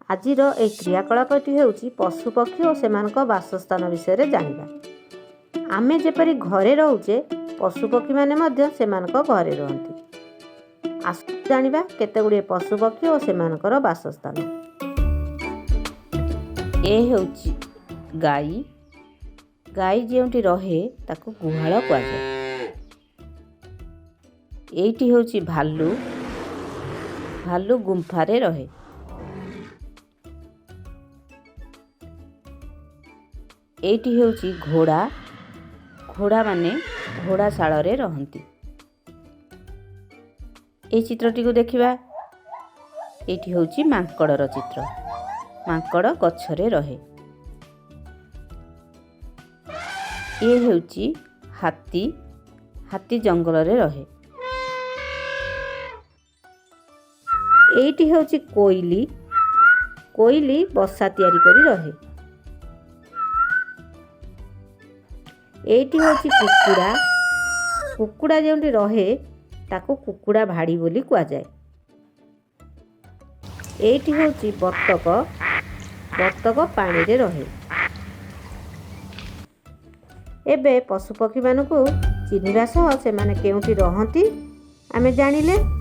ଆଜିର ଏହି କ୍ରିୟାକଳାପଟି ହେଉଛି ପଶୁପକ୍ଷୀ ଓ ସେମାନଙ୍କ ବାସସ୍ଥାନ ବିଷୟରେ ଜାଣିବା। ଆମେ ଯେପରି ଘରେ ରହୁଛେ, ପଶୁପକ୍ଷୀମାନେ ମଧ୍ୟ ସେମାନଙ୍କ ଘରେ ରୁହନ୍ତି। ଆସନ୍ତୁ ଜାଣିବା କେତେଗୁଡ଼ିଏ ପଶୁପକ୍ଷୀ ଓ ସେମାନଙ୍କର ବାସସ୍ଥାନ। ଏ ହେଉଛି ଗାଈ। ଗାଈ ଯେଉଁଠି ରହେ ତାକୁ ଗୁହାଳ କୁହାଯାଏ। ଏଇଟି ହେଉଛି ଭାଲୁ। ଭାଲୁ ଗୁମ୍ଫାରେ ରହେ। ଏଇଟି ହେଉଛି ଘୋଡ଼ା। ଘୋଡ଼ାମାନେ ଘୋଡ଼ାଶାଳରେ ରହନ୍ତି। এই ଚିତ୍ରଟିକୁ ଦେଖିବା। ଏଇଟି ହେଉଛି ମାଙ୍କଡ଼ର ଚିତ୍ର। ମାଙ୍କଡ଼ ଗଛରେ ରହେ। ଏ ହେଉଛି ହାତୀ। ହାତୀ ଜଙ୍ଗଲରେ ରହେ। ଏଇଟି ହେଉଛି କୋଇଲି। କୋଇଲି ବସା ତିଆରି କରି ରହେ। ଏଇଟି ହେଉଛି କୁକୁଡ଼ା। କୁକୁଡ଼ା ଯେଉଁଠି ରହେ ତାକୁ କୁକୁଡ଼ା ଭାଡ଼ି ବୋଲି କୁହାଯାଏ। ଏଇଟି ହେଉଛି ବତକ। ବତକ ପାଣିରେ ରହେ। ଏବେ ପଶୁପକ୍ଷୀମାନଙ୍କୁ ଚିହ୍ନିବା ସହ ସେମାନେ କେଉଁଠି ରହନ୍ତି ଆମେ ଜାଣିଲେ।